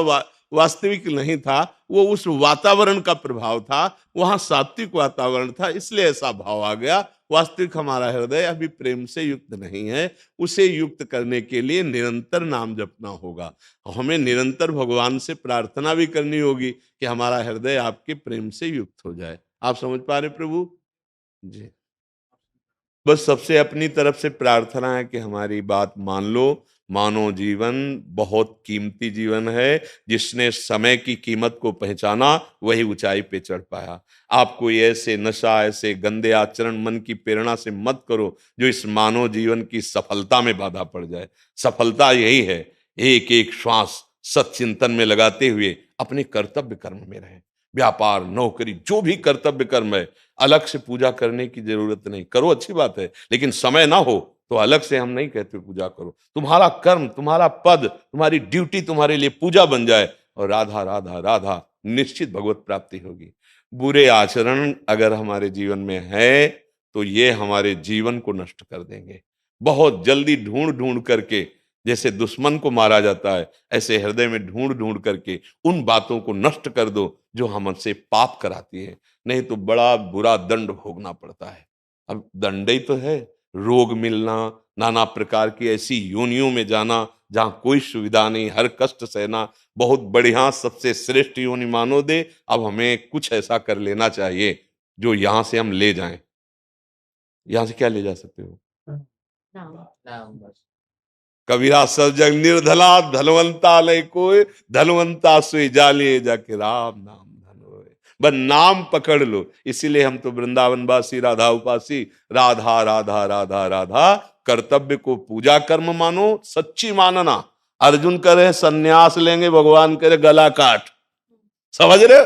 वास्तविक नहीं था, वो उस वातावरण का प्रभाव था, वहां सात्विक वातावरण था, इसलिए ऐसा भाव आ गया। वास्तविक हमारा हृदय अभी प्रेम से युक्त नहीं है। उसे युक्त करने के लिए निरंतर नाम जपना होगा। हमें निरंतर भगवान से प्रार्थना भी करनी होगी कि हमारा हृदय आपके प्रेम से युक्त हो जाए। आप समझ पा रहे प्रभु जी? बस सबसे अपनी तरफ से प्रार्थना है कि हमारी बात मान लो। मानव जीवन बहुत कीमती जीवन है। जिसने समय की कीमत को पहचाना वही ऊंचाई पे चढ़ पाया। आप कोई ऐसे नशा, ऐसे गंदे आचरण मन की प्रेरणा से मत करो जो इस मानव जीवन की सफलता में बाधा पड़ जाए। सफलता यही है, एक एक श्वास सच्चिंतन में लगाते हुए अपने कर्तव्य कर्म में रहें। व्यापार, नौकरी, जो भी कर्तव्य कर्म है, अलग से पूजा करने की जरूरत नहीं। करो, अच्छी बात है, लेकिन समय ना हो तो अलग से हम नहीं कहते पूजा करो। तुम्हारा कर्म, तुम्हारा पद, तुम्हारी ड्यूटी तुम्हारे लिए पूजा बन जाए, और राधा राधा राधा, निश्चित भगवत प्राप्ति होगी। बुरे आचरण अगर हमारे जीवन में है तो ये हमारे जीवन को नष्ट कर देंगे। बहुत जल्दी ढूंढ ढूंढ करके, जैसे दुश्मन को मारा जाता है, ऐसे हृदय में ढूंढ ढूंढ करके उन बातों को नष्ट कर दो जो हमसे पाप कराती है, नहीं तो बड़ा बुरा दंड भोगना पड़ता है। अब दंड ही तो है, रोग मिलना, नाना प्रकार की ऐसी योनियों में जाना जहां कोई सुविधा नहीं, हर कष्ट सहना। बहुत बढ़िया, सबसे श्रेष्ठ योनि मानो दे। अब हमें कुछ ऐसा कर लेना चाहिए जो यहां से हम ले जाएं। यहां से क्या ले जा सकते हो? कबीरा सब जग निर्धला, धनवंता लय कोय, धनवंता सोई जालिए जाके राम नाम धन होए। बस नाम पकड़ लो। इसीलिए हम तो वृंदावनवासी, राधा उपासी, राधा राधा राधा राधा, कर्तव्य को पूजा कर्म मानो, सच्ची मानना। अर्जुन करे सन्यास लेंगे, भगवान करे गला काट। समझ रहे हो?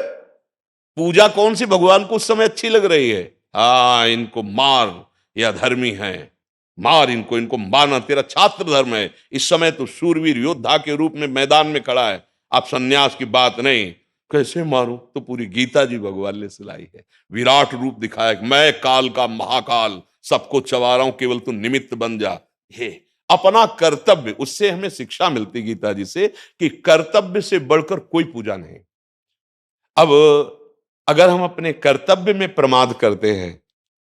पूजा कौन सी भगवान को उस समय अच्छी लग रही है? हाँ, इनको मार, यह धर्मी है, मार इनको, इनको मारना तेरा छात्र धर्म है। इस समय तो शूरवीर योद्धा के रूप में मैदान में खड़ा है, आप सन्यास की बात नहीं। कैसे मारूं? तो पूरी गीता जी भगवान ने सुनाई है, विराट रूप दिखाया कि मैं काल का महाकाल, सबको चबा रहा हूं, केवल तू निमित्त बन जा। हे अपना कर्तव्य, उससे हमें शिक्षा मिलती गीता जी से कि कर्तव्य से बढ़कर कोई पूजा नहीं। अब अगर हम अपने कर्तव्य में प्रमाद करते हैं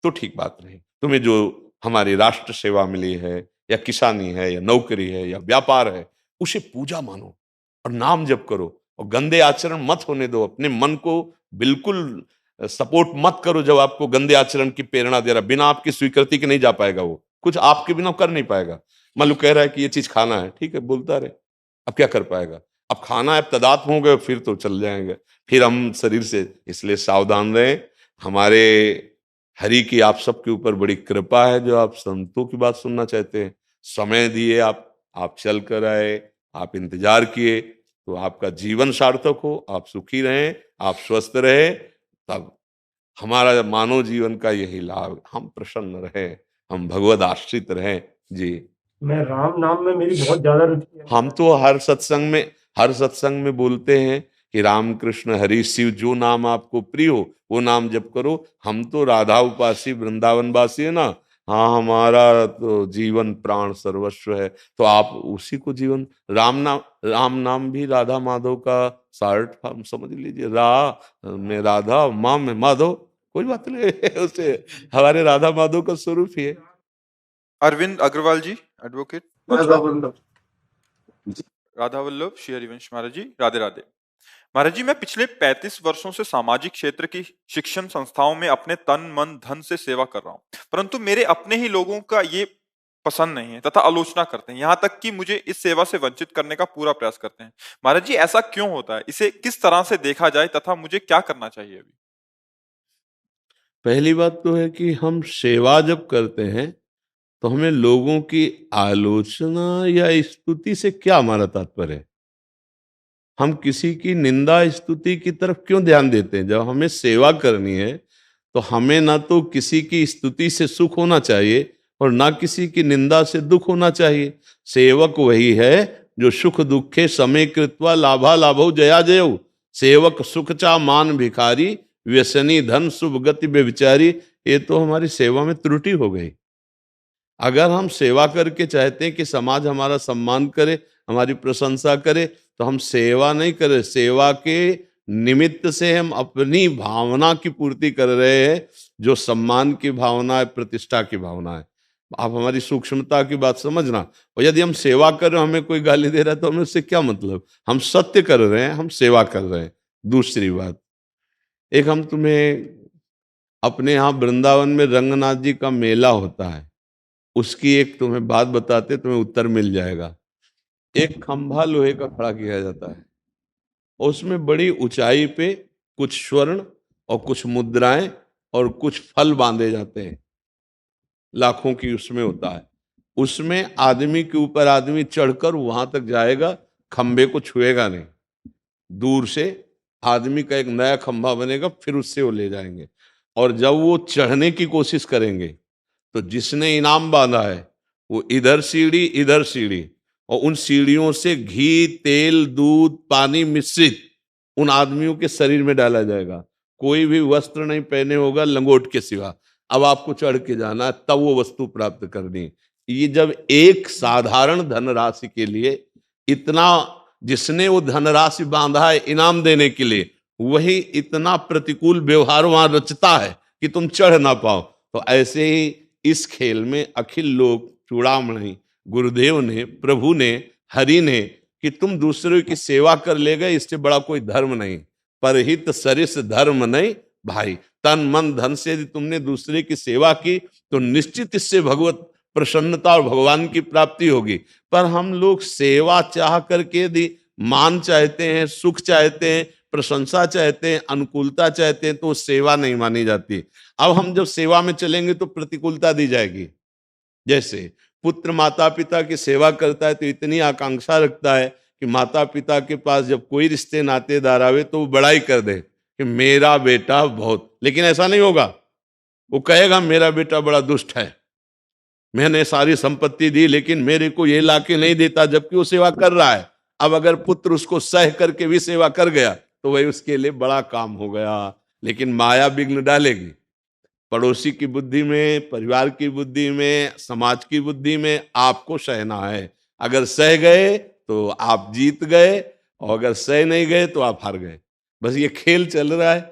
तो ठीक बात नहीं। तुम्हें जो हमारी राष्ट्र सेवा मिली है, या किसानी है, या नौकरी है, या व्यापार है, उसे पूजा मानो और नाम जप करो, और गंदे आचरण मत होने दो। अपने मन को बिल्कुल सपोर्ट मत करो जब आपको गंदे आचरण की प्रेरणा दे रहा। बिना आपकी स्वीकृति के नहीं जा पाएगा वो, कुछ आपके बिना कर नहीं पाएगा। मान लो कह रहा है कि ये चीज खाना है, ठीक है, बोलता रहे, अब क्या कर पाएगा? अब खाना है, तदात हो गए, फिर तो चल जाएंगे, फिर हम शरीर से। इसलिए सावधान रहें। हमारे हरि की आप सबके ऊपर बड़ी कृपा है जो आप संतों की बात सुनना चाहते हैं। समय दिए, आप चल कर आए, आप इंतजार किए, तो आपका जीवन सार्थक हो, आप सुखी रहें, आप स्वस्थ रहे, तब हमारा मानव जीवन का यही लाभ। हम प्रसन्न रहें, हम भगवद आश्रित रहें। जी, मैं राम नाम में मेरी बहुत ज्यादा रुचि है। हम तो हर सत्संग में बोलते हैं कि राम कृष्ण हरि शिव, जो नाम आपको प्रिय हो वो नाम जप करो। हम तो राधा उपासी वृंदावन वासी है ना। हाँ, हमारा तो जीवन प्राण सर्वस्व है, तो आप उसी को जीवन। राम नाम भी राधा माधव का शार्ट फॉर्म समझ लीजिए। में राधा, माँ में माधव, कोई बात नहीं उसे हमारे राधा माधव का स्वरूप ही है। अरविंद अग्रवाल जी, एडवोकेट। राधा वल्लभ श्री हरिवंश महाराज जी, राधे राधे। महाराज जी, मैं पिछले 35 वर्षों से सामाजिक क्षेत्र की शिक्षण संस्थाओं में अपने तन मन धन से सेवा कर रहा हूं, परंतु मेरे अपने ही लोगों का ये पसंद नहीं है तथा आलोचना करते हैं, यहाँ तक कि मुझे इस सेवा से वंचित करने का पूरा प्रयास करते हैं। महाराज जी, ऐसा क्यों होता है? इसे किस तरह से देखा जाए तथा मुझे क्या करना चाहिए अभी? पहली बात तो है कि हम सेवा जब करते हैं तो हमें लोगों की आलोचना या स्तुति से क्या हमारा तात्पर्य है? हम किसी की निंदा स्तुति की तरफ क्यों ध्यान देते हैं? जब हमें सेवा करनी है तो हमें ना तो किसी की स्तुति से सुख होना चाहिए और ना किसी की निंदा से दुख होना चाहिए। सेवक वही है जो सुख दुखे समय कृत्वा लाभा लाभो जया जयो। सेवक सुख चा मान भिखारी, व्यसनी धन शुभ गति बेविचारी। ये तो हमारी सेवा में त्रुटि हो गई। अगर हम सेवा करके चाहते हैं कि समाज हमारा सम्मान करे, हमारी प्रशंसा करे, तो हम सेवा नहीं करें, सेवा के निमित्त से हम अपनी भावना की पूर्ति कर रहे हैं, जो सम्मान की भावना है, प्रतिष्ठा की भावना है। आप हमारी सूक्ष्मता की बात समझना। और यदि हम सेवा कर रहे हैं, हमें कोई गाली दे रहा है, तो हमें उससे क्या मतलब? हम सत्य कर रहे हैं, हम सेवा कर रहे हैं। दूसरी बात, एक हम तुम्हें अपने यहाँ वृंदावन में रंगनाथ जी का मेला होता है, उसकी एक तुम्हें बात बताते, तुम्हें उत्तर मिल जाएगा। एक खंभा लोहे का खड़ा किया जाता है, उसमें बड़ी ऊंचाई पे कुछ स्वर्ण और कुछ मुद्राएं और कुछ फल बांधे जाते हैं, लाखों की उसमें होता है। उसमें आदमी के ऊपर आदमी चढ़कर वहां तक जाएगा, खंभे को छुएगा नहीं। दूर से आदमी का एक नया खंभा बनेगा, फिर उससे वो ले जाएंगे। और जब वो चढ़ने की कोशिश करेंगे तो जिसने इनाम बांधा है वो इधर सीढ़ी इधर सीढ़ी, और उन सीढ़ियों से घी तेल दूध पानी मिश्रित उन आदमियों के शरीर में डाला जाएगा। कोई भी वस्त्र नहीं पहने होगा लंगोट के सिवा। अब आपको चढ़ के जाना है, तब वो वस्तु प्राप्त करनी। ये जब एक साधारण धनराशि के लिए इतना, जिसने वो धनराशि बांधा है इनाम देने के लिए, वही इतना प्रतिकूल व्यवहार वहां रचता है कि तुम चढ़ ना पाओ। तो ऐसे ही इस खेल में अखिल लोग चूड़ामणि गुरुदेव ने, प्रभु ने, हरि ने, कि तुम दूसरों की सेवा कर ले गए, इससे बड़ा कोई धर्म नहीं। परहित सरिस धर्म नहीं भाई। तन मन धन से यदि तुमने दूसरे की सेवा की तो निश्चित इससे भगवत प्रसन्नता और भगवान की प्राप्ति होगी। पर हम लोग सेवा चाह करके यदि मान चाहते हैं, सुख चाहते हैं, प्रशंसा चाहते हैं, अनुकूलता चाहते हैं, तो सेवा नहीं मानी जाती। अब हम जब सेवा में चलेंगे तो प्रतिकूलता दी जाएगी। जैसे पुत्र माता पिता की सेवा करता है तो इतनी आकांक्षा रखता है कि माता पिता के पास जब कोई रिश्ते नातेदार आवे तो वो बड़ाई कर दे कि मेरा बेटा बहुत, लेकिन ऐसा नहीं होगा। वो कहेगा मेरा बेटा बड़ा दुष्ट है, मैंने सारी संपत्ति दी लेकिन मेरे को ये लाके नहीं देता, जबकि वो सेवा कर रहा है। अब अगर पुत्र उसको सह करके भी सेवा कर गया तो वही उसके लिए बड़ा काम हो गया। लेकिन माया विघ्न डालेगी, पड़ोसी की बुद्धि में, परिवार की बुद्धि में, समाज की बुद्धि में आपको सहना है। अगर सह गए तो आप जीत गए, और अगर सह नहीं गए तो आप हार गए। बस ये खेल चल रहा है।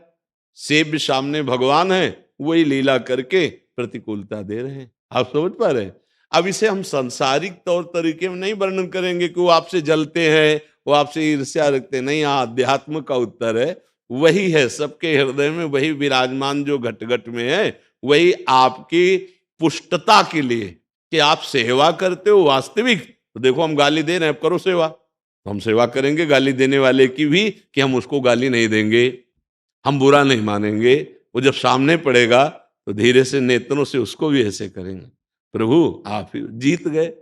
सेव्य सामने भगवान है, वही लीला करके प्रतिकूलता दे रहे हैं। आप समझ पा रहे हैं? अब इसे हम सांसारिक तौर तरीके में नहीं वर्णन करेंगे कि वो आपसे जलते हैं, वो आपसे ईर्ष्या रखते हैं। नहीं, यहाँ अध्यात्म का उत्तर है, वही है सबके हृदय में, वही विराजमान जो घट घट में है, वही आपकी पुष्टता के लिए कि आप सेवा करते हो वास्तविक। तो देखो हम गाली दे रहे हैं, अब करो सेवा, तो हम सेवा करेंगे गाली देने वाले की भी, कि हम उसको गाली नहीं देंगे, हम बुरा नहीं मानेंगे। वो जब सामने पड़ेगा तो धीरे से नेत्रों से उसको भी ऐसे करेंगे, प्रभु आप ही जीत गए,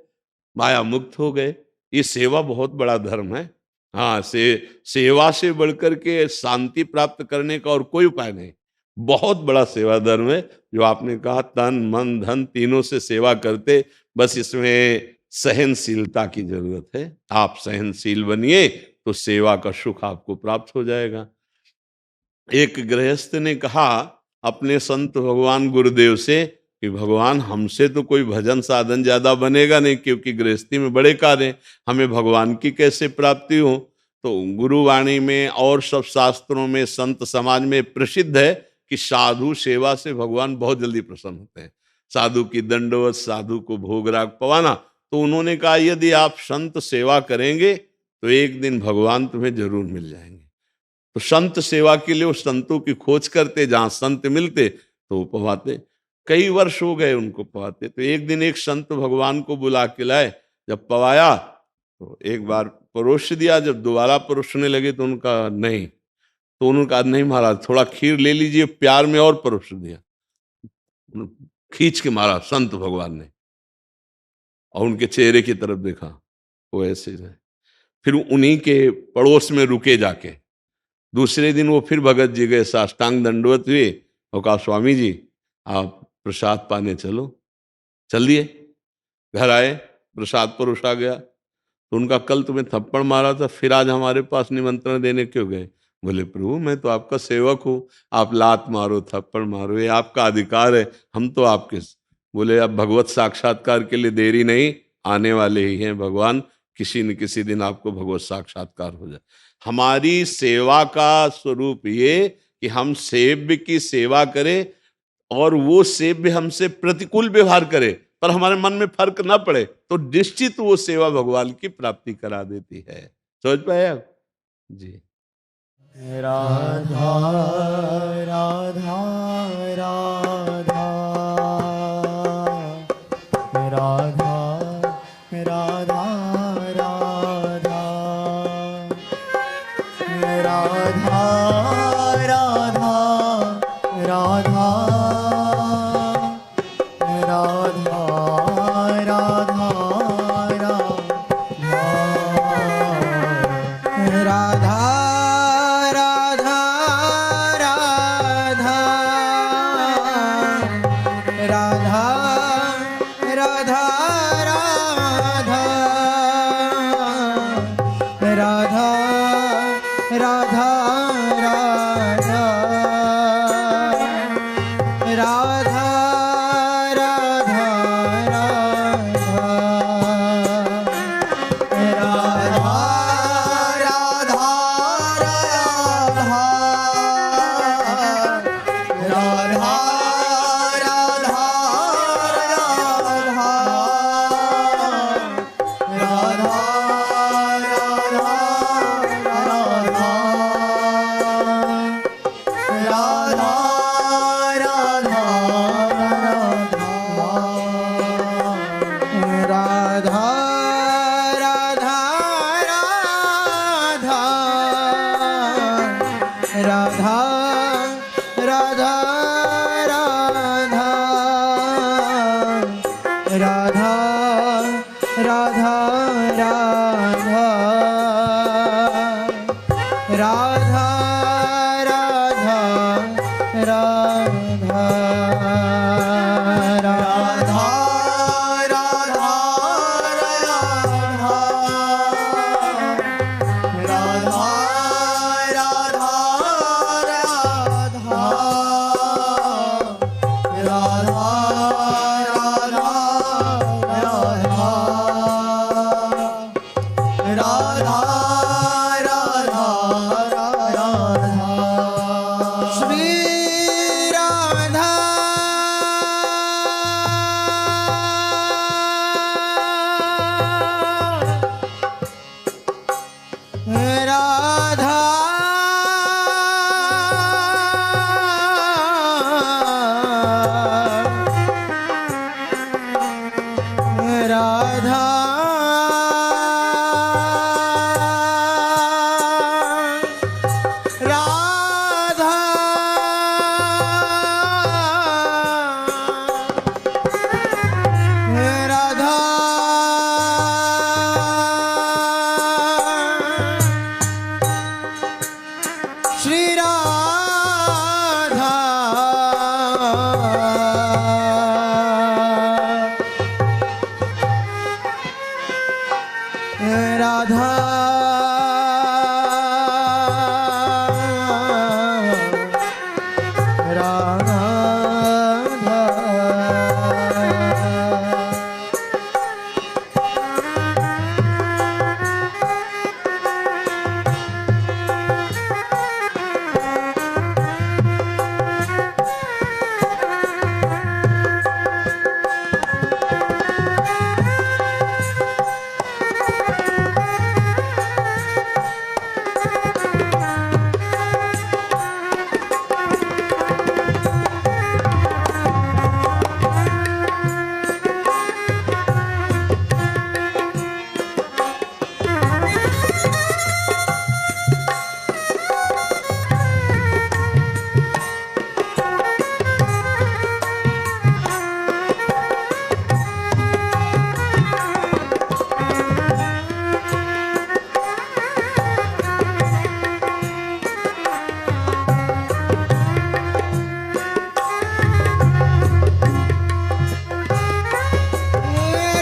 माया मुक्त हो गए। ये सेवा बहुत बड़ा धर्म है। हाँ, सेवा से बढ़कर के शांति प्राप्त करने का और कोई उपाय नहीं। बहुत बड़ा सेवा धर्म है जो आपने कहा, तन मन धन तीनों से सेवा करते। बस इसमें सहनशीलता की जरूरत है। आप सहनशील बनिए तो सेवा का सुख आपको प्राप्त हो जाएगा। एक गृहस्थ ने कहा अपने संत भगवान गुरुदेव से कि भगवान हमसे तो कोई भजन साधन ज्यादा बनेगा नहीं, क्योंकि गृहस्थी में बड़े कार्य, हमें भगवान की कैसे प्राप्ति हो। तो गुरुवाणी में और सब शास्त्रों में, संत समाज में प्रसिद्ध है कि साधु सेवा से भगवान बहुत जल्दी प्रसन्न होते हैं। साधु की दंडवत, साधु को भोग राग पवाना। तो उन्होंने कहा यदि आप संत सेवा करेंगे तो एक दिन भगवान तुम्हें जरूर मिल जाएंगे। तो संत सेवा के लिए वो संतों की खोज करते, जहां संत मिलते तो वो पवाते। कई वर्ष हो गए उनको पवाते। तो एक दिन एक संत भगवान को बुला के लाए, जब पवाया तो एक बार परोस दिया, जब दोबारा परोसने लगे तो उनका नहीं, तो उन्होंने कहा नहीं महाराज थोड़ा खीर ले लीजिए, प्यार में और परोस दिया, खींच के मारा संत भगवान ने, और उनके चेहरे की तरफ देखा, वो ऐसे रहे। फिर उन्हीं के पड़ोस में रुके जाके, दूसरे दिन वो फिर भगत जी गए, साष्टांग दंडवत हुए और कहा स्वामी जी आप प्रसाद पाने चलो। चल दिए, घर आए, प्रसाद परोसा गया। तो उनका कल तुम्हें थप्पड़ मारा था, फिर आज हमारे पास निमंत्रण देने क्यों गए? बोले प्रभु मैं तो आपका सेवक हूँ, आप लात मारो थप्पड़ मारो ये आपका अधिकार है, हम तो आपके। बोले अब भगवत साक्षात्कार के लिए देरी नहीं, आने वाले ही हैं भगवान, किसी न किसी दिन आपको भगवत साक्षात्कार हो जाए। हमारी सेवा का स्वरूप ये कि हम सेव्य की सेवा करें और वो सेव्य हमसे प्रतिकूल व्यवहार करे, पर हमारे मन में फर्क ना पड़े, तो निश्चित वो सेवा भगवान की प्राप्ति करा देती है। समझ पाए आप जी? राधा राधा राधा राधा राधा राधा राधा राधा राधा राधा राधा राधा राधा राधा राधा राधा राधा राधा राधा राधा राधा श्री राधा राधा राधा राधा राधा श्री राधा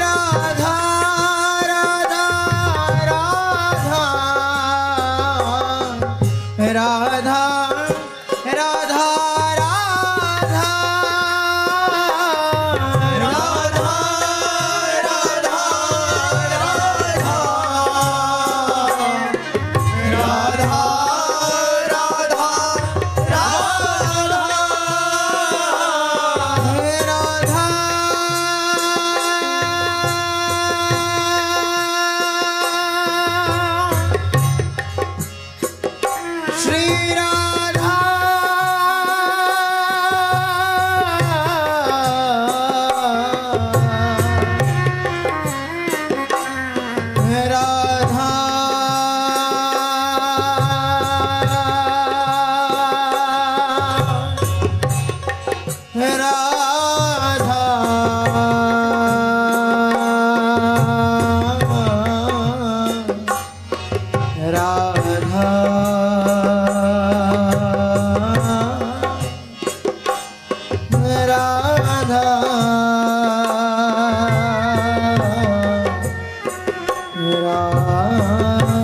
राधा राधा राधा राधा राधा राधा राधा राधा श्री राधा राधा राधा राधा राधा